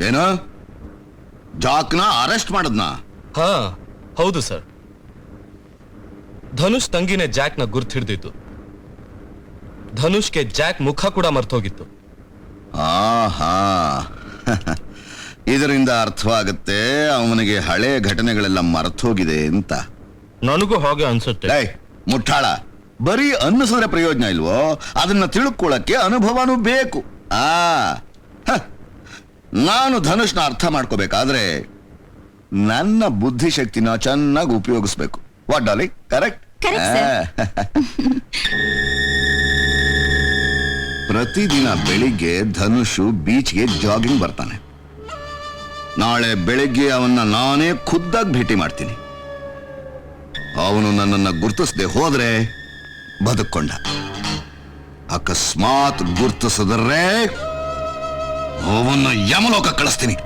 ಏನೋ ಜಾಕ್ನ ಅರೆಸ್ಟ್ ಮಾಡದ್ನಾ? ಹಾ ಹೌದು ಸರ್. ಧನುಷ್ ತಂಗಿನೇ ಜಾಕ್ನ ಗುರ್ತು ಹಿಡಿದಿತ್ತು. ಧನುಷ್ಗೆ ಜಾಕ್ ಮುಖ ಕೂಡ ಮರ್ತೋಗಿತ್ತು. ಆಹಾ ಇದರಿಂದ ಅರ್ಥವಾಗುತ್ತೆ ಅವನಿಗೆ ಹಳೆ ಘಟನೆಗಳೆಲ್ಲ ಮರ್ತೋಗಿದೆ ಅಂತ. ನನಗೂ ಹಾಗೆ ಅನ್ಸುತ್ತೆ. ಮುಟ್ಟಾಳ, ಬರೀ ಅನ್ನಿಸಿದ್ರೆ ಪ್ರಯೋಜನ ಇಲ್ವೋ? ಅದನ್ನ ತಿಳ್ಕೊಳ್ಳಕ್ಕೆ ಅನುಭವನೂ ಬೇಕು. ನಾನು ಧನುಷ್ನ ಅರ್ಥ ಮಾಡ್ಕೋಬೇಕಾದ್ರೆ ನನ್ನ ಬುದ್ಧಿಶಕ್ತಿನ ಚೆನ್ನಾಗಿ ಉಪಯೋಗಿಸ್ಬೇಕು. What darling? ಕರೆಕ್ಟ್? ಪ್ರತಿದಿನ ಬೆಳಿಗ್ಗೆ ಧನುಷು ಬೀಚ್ಗೆ ಜಾಗಿಂಗ್ ಬರ್ತಾನೆ. ನಾಳೆ ಬೆಳಿಗ್ಗೆ ಅವನ್ನ ನಾನೇ ಖುದ್ದಾಗಿ ಭೇಟಿ ಮಾಡ್ತೀನಿ. ಅವನು ನನ್ನನ್ನು ಗುರ್ತಿಸದೆ ಹೋದ್ರೆ ಬದುಕೊಂಡ, ಅಕಸ್ಮಾತ್ ಗುರ್ತಿಸಿದ್ರೆ ಅವನ್ನ ಯಮಲೋಕ ಕಳಿಸ್ತೀನಿ.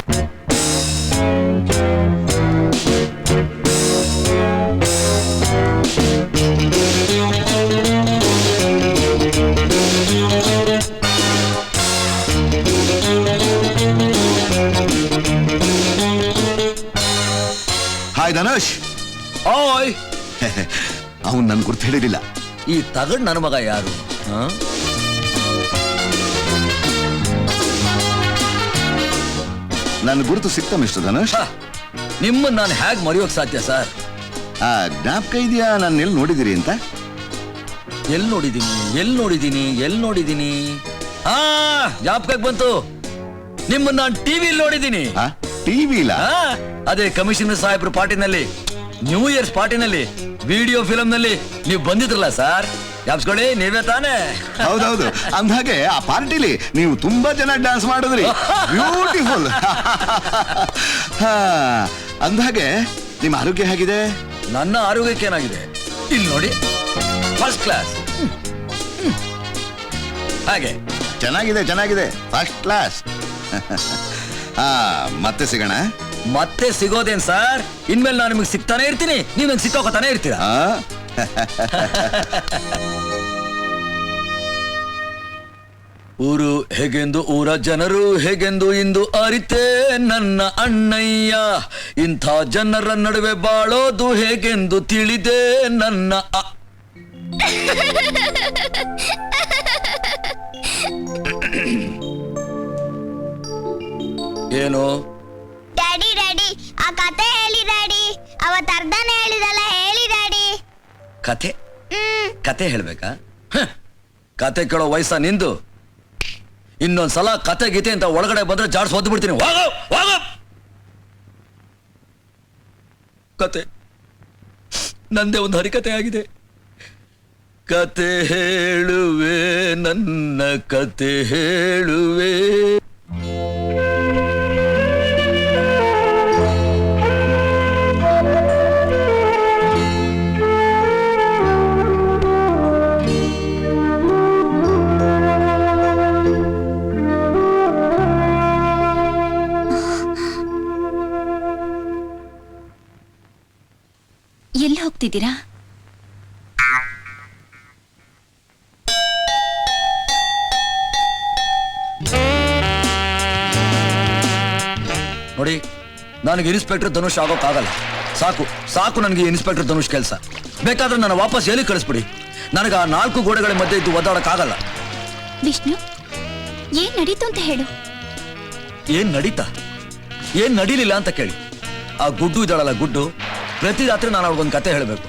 ಹಾಯ್ ಧನುಷ್. ಓಯ್ ಅವನ್ ನನ್ ಗುರ್ತು ಹೇಳಿರಲಿಲ್ಲ. ಈ ತಗಡ್ ನನ್ನ ಮಗ ಯಾರು? ನನ್ನ ಗುರುತು ಸಿಕ್ತ ಮಿಸ್ಟರ್ ಧನುಷ್. ನಿಮ್ಮನ್ನ ನಾನು ಹೇಗ್ ಮರೆಯೋಕ್ ಸಾಧ್ಯ ಸರ್? ಜ್ಞಾಪಕ ಇದೆಯಾ ನಾನು ಎಲ್ಲಿ ನೋಡಿದಿರಿ ಅಂತ? ಎಲ್ಲಿ ನೋಡಿದೀನಿ ಜ್ಞಾಪಕಕ್ಕೆ ಬಂತು. ನಿಮ್ಮನ್ನ ನಾನು ಟಿವಿಲಿ ನೋಡಿದೀನಿ. ಟಿವಿಲ? ಅದೇ ಕಮಿಷನರ್ ಸಾಹೇಬ್ರ ಪಾರ್ಟಿನಲ್ಲಿ, ನ್ಯೂ ಇಯರ್ಸ್ ಪಾರ್ಟಿನಲ್ಲಿ, ವಿಡಿಯೋ ಫಿಲಂ ನಲ್ಲಿ ನೀವು ಬಂದಿದ್ರಲ್ಲ ಸರ್. ಜ್ಞಾಪಿಸ್ಕೊಳ್ಳಿ, ನೀವೇ ತಾನೇ? ಹೌದೌದು. ಅಂದ್ಹಾಗೆ ಆ ಪಾರ್ಟಿಲಿ ನೀವು ತುಂಬಾ ಚೆನ್ನಾಗಿ ಡ್ಯಾನ್ಸ್ ಮಾಡಿದ್ರಿ. ಬ್ಯೂಟಿಫುಲ್. ಅಂದ್ಹಾಗೆ ನಿಮ್ಮ ಆರೋಗ್ಯ ಹೇಗಿದೆ? ನನ್ನ ಆರೋಗ್ಯಕ್ಕೆ ಏನಾಗಿದೆ ಇಲ್ಲಿ ನೋಡಿ, ಫಸ್ಟ್ ಕ್ಲಾಸ್. ಹಾಗೆ ಚೆನ್ನಾಗಿದೆ ಫಸ್ಟ್ ಕ್ಲಾಸ್. ಮತ್ತೆ ಸಿಗೋಣ. ಮತ್ತೆ ಸಿಗೋದೇನ್ ಸರ್? ಇನ್ಮೇಲೆ ನಾನು ನಿಮಗೆ ಸಿಗ್ತಾನೆ ಇರ್ತೀನಿ, ನೀವು ನಂಗೆ ಸಿಕ್ಕೋತಾನೆ ಇರ್ತೀರಾ. ಊರು ಹೇಗೆಂದು ಊರ ಜನರು ಹೇಗೆಂದು ಇಂದು ಅರಿತೆ ನನ್ನ ಅಣ್ಣಯ್ಯ. ಇಂಥ ಜನರ ನಡುವೆ ಬಾಳೋದು ಹೇಗೆಂದು ತಿಳಿದೆ ನನ್ನ ಏನು ಡ್ಯಾಡಿ ಡ್ಯಾಡಿ ಆ ಕತೆ ಹೇಳಿ ಡ್ಯಾಡಿ. ಅವತ್ತು ಅರ್ಧನೇ ಹೇಳಿದಲ್ಲ, ಹೇಳಿ ಡ್ಯಾಡಿ. ಕತೆ ಹೇಳ್ಬೇಕಾ? ಕತೆ ಕೇಳೋ ವಯಸ್ಸ ನಿಂದು? ಇನ್ನೊಂದ್ಸಲ ಕತೆ ಗೀತೆ ಅಂತ ಒಳಗಡೆ ಬಂದ್ರೆ ಜಾಡ್ಸ್ ಒದ್ದು ಬಿಡ್ತೀನಿ. ಕತೆ ನಂದೇ ಒಂದು ಹರಿಕತೆ ಆಗಿದೆ. ಕತೆ ಹೇಳುವೆ, ನನ್ನ ಕತೆ ಹೇಳುವೆ. ಎಲ್ಲಿ ಹೋಗ್ತಿದ್ದೀರಾ? ನೋಡಿ, ನನಗೆ ಇನ್ಸ್ಪೆಕ್ಟರ್ ಧನುಷ್ ಆಗೋಕ್ಕಾಗಲ್ಲ. ಸಾಕು ನನಗೆ ಇನ್ಸ್ಪೆಕ್ಟರ್ ಧನುಷ್ ಕೆಲಸ. ಬೇಕಾದ್ರೆ ನನ್ನ ವಾಪಸ್ ಎಲ್ಲಿ ಕಳಿಸ್ಬಿಡಿ. ನನಗೆ ಆ 4 ಗೋಡೆಗಳ ಮಧ್ಯೆ ಇದ್ದು ಒದ್ದಾಡಕ್ಕಾಗಲ್ಲ. ವಿಷ್ಣು, ಏನ್ ನಡೀತು ಅಂತ ಹೇಳು. ಏನ್ ನಡೀಲಿಲ್ಲ ಅಂತ ಕೇಳಿ. ಆ ಗುಡ್ಡು ಇದ್ದಾಳಲ್ಲ, ಗುಡ್ಡು, ಪ್ರತಿ ರಾತ್ರಿ ನಾನು ಅವ್ರಿಗೊಂದು ಕತೆ ಹೇಳಬೇಕು.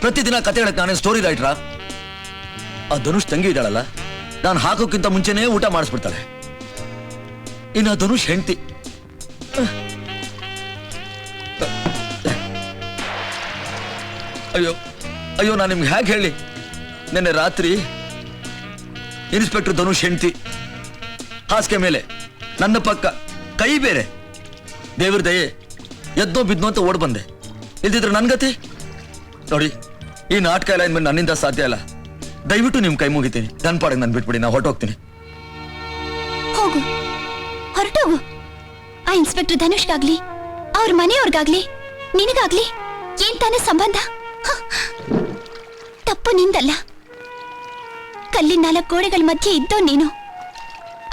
ಪ್ರತಿದಿನ ಕತೆ ಹೇಳಕ್ ನಾನೇ ಸ್ಟೋರಿ ರೈಟ್ರಾ? ಆ ಧನುಷ್ ತಂಗಿ ಇದ್ದಾಳಲ್ಲ, ನಾನು ಹಾಕೋಕ್ಕಿಂತ ಮುಂಚೆನೇ ಊಟ ಮಾಡಿಸ್ಬಿಡ್ತಾಳೆ. ಇನ್ನು ಆ ಧನುಷ್ ಹೆಂಡತಿ, ಅಯ್ಯೋ ನಾನು ನಿಮ್ಗೆ ಹೇಗೆ ಹೇಳಿ? ನಿನ್ನೆ ರಾತ್ರಿ ಇನ್ಸ್ಪೆಕ್ಟರ್ ಧನುಷ್ ಹೆಂಡತಿ ಹಾಸಿಗೆ ಮೇಲೆ, ನನ್ನ ಪಕ್ಕ, ಕೈ ಬೇರೆ. ದೇವ್ರ ದಯೆ, ಎದ್ದೋ ಬಿದ್ನೋ ಅಂತ ಓಡ್ ಬಂದೆ. ಇಲ್ದಿದ್ರೆ ನನ್ ಗತಿ ನೋಡಿ. ಈ ನಾಟಕ ಎಲ್ಲ ಇನ್ಮೇಲೆ ನನ್ನಿಂದ ಸಾಧ್ಯ ಇಲ್ಲ. ದಯವಿಟ್ಟು ನಿಮ್ ಕೈ ಮುಗಿತೀನಿ. ನನ್ನ ಪಾಡಿಗೆ ನಾನು ಬಿಟ್ಬಿಡಿ, ನಾ ಹೊರಟೋಗ್ತೀನಿ. ಹೋಗು, ಹೊರಟೋಗು. ಆ ಇನ್ಸ್ಪೆಕ್ಟರ್ ಧನುಷ್ಗಾಗ್ಲಿ, ಅವ್ರ ಮನೆಯವ್ರಿಗಾಗ್ಲಿ, ನಿನಗಾಗ್ಲಿ ಏನ್ ತಾನೇ ಸಂಬಂಧ? ತಪ್ಪು ನಿಂದಲ್ಲ. ಕಲ್ಲಿನ 4 ಗೋಡೆಗಳ ಮಧ್ಯೆ ಇದ್ದೋ ನೀನು.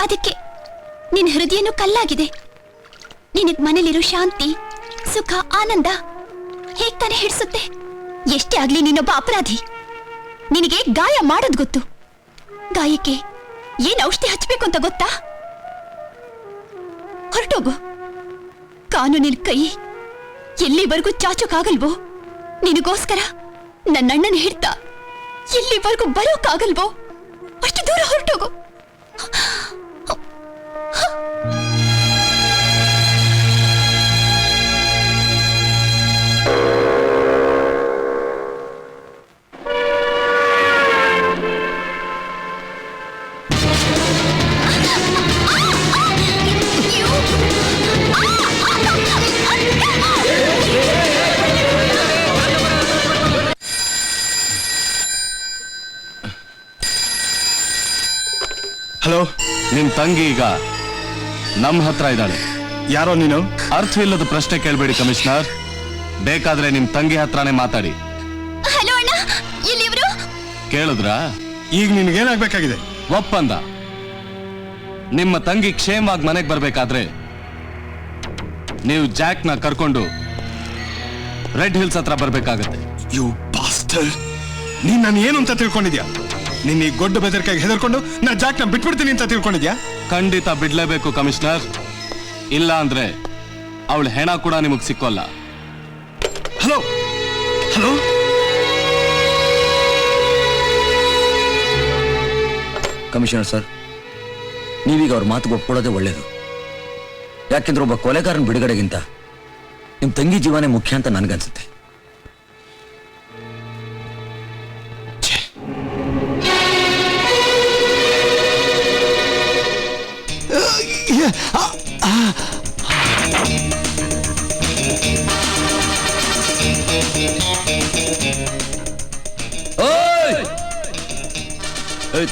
ಅದಕ್ಕೆ ನಿನ್ನ ಹೃದಯನೂ ಕಲ್ಲಾಗಿದೆ. ನಿನಗ್ ಮನೇಲಿರೋ ಶಾಂತಿ ಸುಖ ಆನಂದ ಹೇಗ್ ತಾನೇ ಹಿಡ್ಸುತ್ತೆ? ಎಷ್ಟೇ ಆಗ್ಲಿ ನೀನೊಬ್ಬ ಅಪರಾಧಿ. ನಿನಗೆ ಗಾಯ ಮಾಡೋದ್ ಗೊತ್ತು. ಗಾಯಕ್ಕೆ ಏನ್ ಔಷಧಿ ಹಚ್ಬೇಕು ಅಂತ ಗೊತ್ತಾ? ಹೊರಟೋಗು. ಕಾನೂನಿನ ಕೈ ಎಲ್ಲಿವರೆಗೂ ಚಾಚೋಕಾಗಲ್ವೋ ನಿನಗೋಸ್ಕರ ನನ್ನಣ್ಣನ ಹಿಡ್ತಾ ಎಲ್ಲಿವರೆಗೂ ಬರೋಕಾಗಲ್ವೋ ಅಷ್ಟು ದೂರ ಹೊರಟೋಗು. ಹಲೋ, ನಿಮ್ ತಂಗಿ ಈಗ ನಮ್ಮ ಹತ್ರ ಇದ್ದಾಳೆ. ಯಾರೋ ನೀನು? ಅರ್ಥವಿಲ್ಲದ ಪ್ರಶ್ನೆ ಕೇಳ್ಬೇಡಿ ಕಮಿಷನರ್. ಬೇಕಾದ್ರೆ ನಿಮ್ ತಂಗಿ ಹತ್ರನೇ ಮಾತಾಡಿ. ಹಲೋ ಅಣ್ಣ, ಎಲ್ಲಿವ್ರು? ಕೇಳಿದ್ರಾ? ಈಗ ನಿನ್ಗೇನಾಗ್ಬೇಕಾಗಿದೆ? ಒಪ್ಪಂದ. ನಿಮ್ಮ ತಂಗಿ ಕ್ಷೇಮವಾಗಿ ಮನೆಗೆ ಬರ್ಬೇಕಾದ್ರೆ ನೀವು ಜಾಕ್ನ ಕರ್ಕೊಂಡು ರೆಡ್ ಹಿಲ್ಸ್ ಹತ್ರ ಬರ್ಬೇಕಾಗತ್ತೆ. ಯು ಬಾಸ್ಟರ್, ನೀನ್ ನಾನು ಏನು ಅಂತ ತಿಳ್ಕೊಂಡಿದ್ಯಾ? ನಿನ್ನ ಈ ಗೊಡ್ಡ ಬೆದರಿಕೆಗೆ ಹೆದರ್ಕೊಂಡು ನಾ ಜಾಕ್ನ ಬಿಟ್ಬಿಡ್ತೀನಿ ಅಂತ ತಿಳ್ಕೊಂಡಿದ್ಯಾ? ಖಂಡಿತ ಬಿಡ್ಲೇಬೇಕು ಕಮಿಷನರ್. ಇಲ್ಲ ಅಂದ್ರೆ ಅವಳ ಹೆಣ ಕೂಡ ನಿಮಗ್ ಸಿಕ್ಕೋಲ್ಲ. ಹಲೋ ಹಲೋ, ಕಮಿಷನರ್ ಸರ್, ನೀವೀಗ ಅವ್ರ ಮಾತುಗೆ ಒಪ್ಕೊಳ್ಳೋದೇ ಒಳ್ಳೇದು. ಯಾಕೆಂದ್ರೆ ಒಬ್ಬ ಕೊಲೆಗಾರನ ಬಿಡುಗಡೆಗಿಂತ ನಿಮ್ ತಂಗಿ ಜೀವನೇ ಮುಖ್ಯ ಅಂತ ನನ್ಗನ್ಸುತ್ತೆ.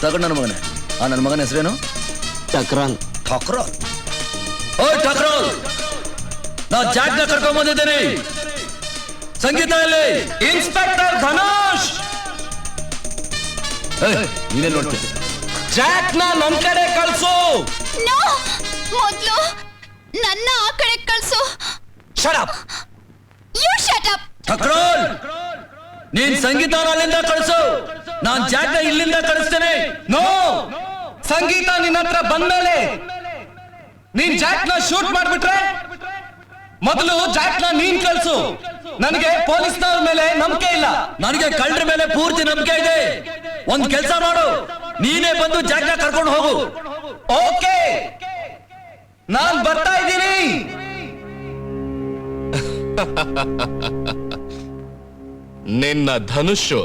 ತಗೊಂಡ ನನ್ನ ಮಗನೇ. ನನ್ನ ಮಗನ ಹೆಸರೇನು? ಟಕ್ರಾನ್. ಠಾಕ್ರಾಲ್. ಓಯ್ ಠಾಕ್ರಾಲ್, ನಾ ಜಾಕ್ನ ಕರ್ಕೊಂಡ್ ಬಂದಿದ್ದೇನೆ. ಸಂಗೀತ ಇಲ್ಲಿ. ಇನ್ಸ್ಪೆಕ್ಟರ್ ಧನುಷ್, ನೀನೇ ನೋಡ್ತೀನಿ. ಜಾಕ್ನ ನಮ್ ಕಡೆ ಕಳ್ಸು. ನೋ, ಮೊದ್ಲು ನನ್ನ ಆ ಕಡೆ ಕಳ್ಸು. Shut up. You shut up. Thakral, ನೀನ್ ಸಂಗೀತ ಅಲ್ಲಿಂದ ಕಳಿಸು. ನಾನ್ ಜಾಕ್ನ ಇಲ್ಲಿಂದ ಕಳಿಸ್ತೇನೆ. ನೋ, ಸಂಗೀತ ನಿನ್ನ ಹತ್ರ ಬಂದ್ಮೇಲೆ ನೀನ್ ಜಾಕ್ನ ಶೂಟ್ ಮಾಡ್ಬಿಟ್ರೆ ಮೊದಲು ಜಾಕ್ನ ನೀನ್ ಕಳ್ಸು. ನನಗೆ ಪೊಲೀಸ್ನವ್ರ ಮೇಲೆ ನಂಬಿಕೆ ಇಲ್ಲ. ನನಗೆ ಕಳ್ಳರ ಮೇಲೆ ಪೂರ್ತಿ ನಂಬಿಕೆ ಇದೆ. ಒಂದ್ ಕೆಲಸ ಮಾಡು, ನೀನೇ ಬಂದು ಜಾಕ್ನ ಕರ್ಕೊಂಡು ಹೋಗು. ಓಕೆ, ನಾನ್ ಬರ್ತಾ ಇದ್ದೀನಿ. ನಿನ್ನ ಧನುಷು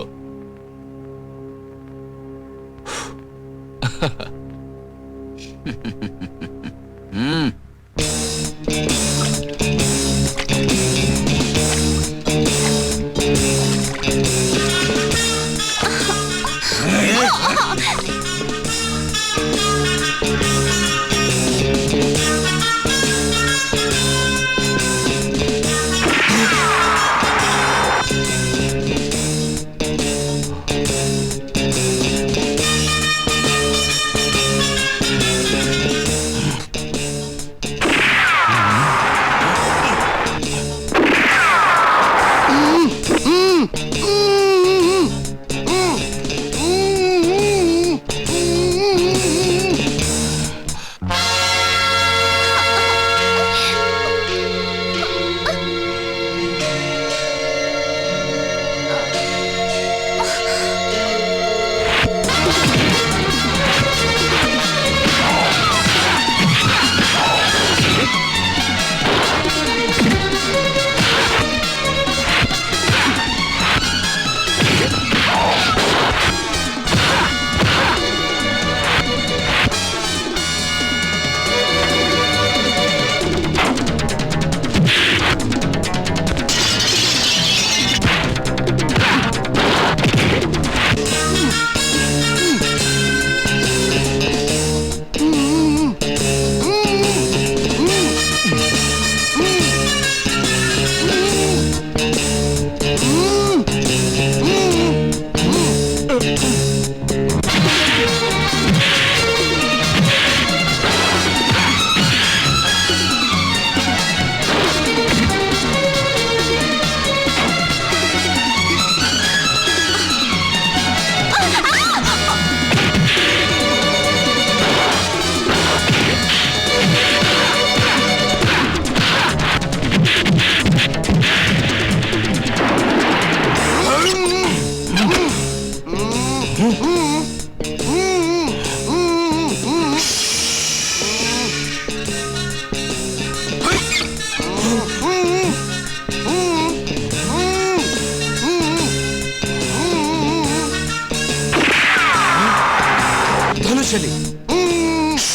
ಧನುಷ್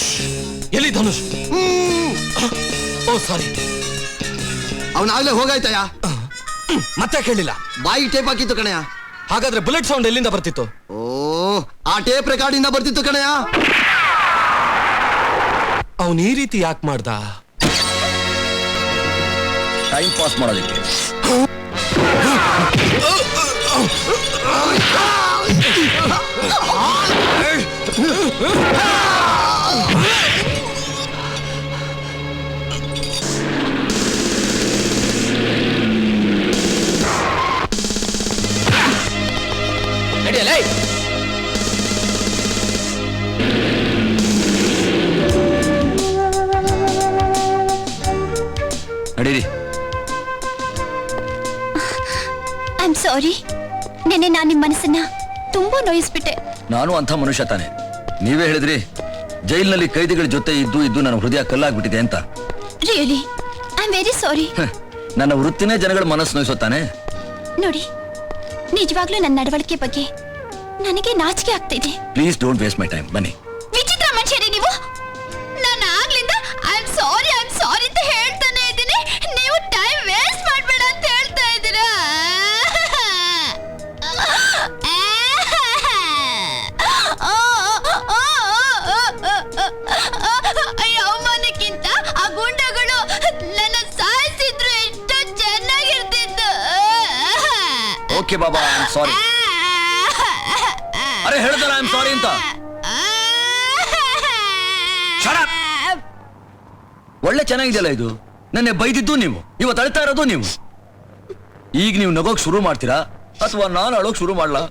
ಎಲ್ಲಿ ಧನುಷ್? ಓ ಸಾರಿ, ಅವನಾಗ್ಲೇ ಹೋಗಾಯ್ತಯ್ಯ. ಮತ್ತೆ ಕೇಳಿಲ್ಲ. ಬಾಯಿ ಟೇಪ್ ಹಾಕಿತ್ತು ಕಣಯ್ಯ. ಹಾಗಾದ್ರೆ ಬುಲೆಟ್ ಸೌಂಡ್ ಎಲ್ಲಿಂದ ಬರ್ತಿತ್ತು? ಓ, ಆ ಟೇಪ್ ರೆಕಾರ್ಡ್ ಇಂದ ಬರ್ತಿತ್ತು ಕಣಯ್ಯ. ಅವನ್ ಈ ರೀತಿ ಯಾಕೆ ಮಾಡ್ದ? ಟೈಮ್ ಪಾಸ್ ಮಾಡೋದಕ್ಕೆ. ನಡಿಯಲ್ಲ. ನಡೀರಿ. I am sorry. ನೆನ್ನೆ ನಾನು ನಿಮ್ಮ ಮನಸ್ಸನ್ನ ತುಂಬಾ ನೋಯಿಸ್ಬಿಟ್ಟೆ. ನಾನು ಅಂಥ ಮನುಷ್ಯ ತಾನೆ. ನೀವೇ ಹೇಳಿದ್ರಿ ಜೈಲಿನಲ್ಲಿ ಕೈದಿಗಳ ಜೊತೆ ಇದ್ದು ನನ್ನ ಹೃದಯ ಕಲ್ಲಾಗ್ಬಿಟ್ಟಿದೆ ಅಂತ. Really I am very sorry. ನನ್ನ ವೃತ್ತಿನೇ ಜನಗಳ ಮನಸ್ಸು ನೋಯಿಸುತ್ತಾನೆ. ನೋಡಿ, ನಿಜವಾಗ್ಲೂ ನನ್ನ ನಡವಳಿಕೆ ಬಗ್ಗೆ ನನಗೆ ನಾಚಿಕೆ ಆಗ್ತಾ ಇದೆ. Please don't waste my time. ಬನ್ನಿ. ವಿಚಿತ್ರ ಮನುಷ್ಯರೇ ನೀವು. ನಾನು ಆಗ್ಲಿಂದ ಐ ಆಮ್ ಸಾರಿ ಅಂತ ಹೇಳ್ತಾನೆ ಇದ್ದೀನಿ. ನೀವು ಟೈಮ್ ವೇಸ್ಟ್ ಮಾಡಬೇಡ ಅಂತ ಹೇಳ್ತಾ ಇದ್ದೀರಾ. ಅಯ್ಯೋ, ಅವಮಾನಕ್ಕಿಂತ ಆ ಗುಂಡಗಳು ನನ್ನ ಸಾಯಿಸಿದ್ರು ಎಷ್ಟೋ ಚೆನ್ನಾಗಿರ್ತಿತ್ತು. Okay Baba, I am sorry. ಅರೆ ಹೇಳ್ದಲ್ಲ ಐ ಆಮ್ ಸಾರಿ ಅಂತ. ಒಳ್ಳೆ ಚೆನ್ನಾಗಿದೆಯಲ್ಲ ಇದು. ನೆನ್ನೆ ಬೈದಿದ್ದು ನೀವು, ಇವತ್ತು ಅಳ್ತಾ ಇರೋದು ನೀವು. ಈಗ ನೀವು ನಗೋಕ್ ಶುರು ಮಾಡ್ತೀರಾ ಅಥವಾ ನಾನು ಅಳೋಕ್ ಶುರು ಮಾಡ್ಲಾ?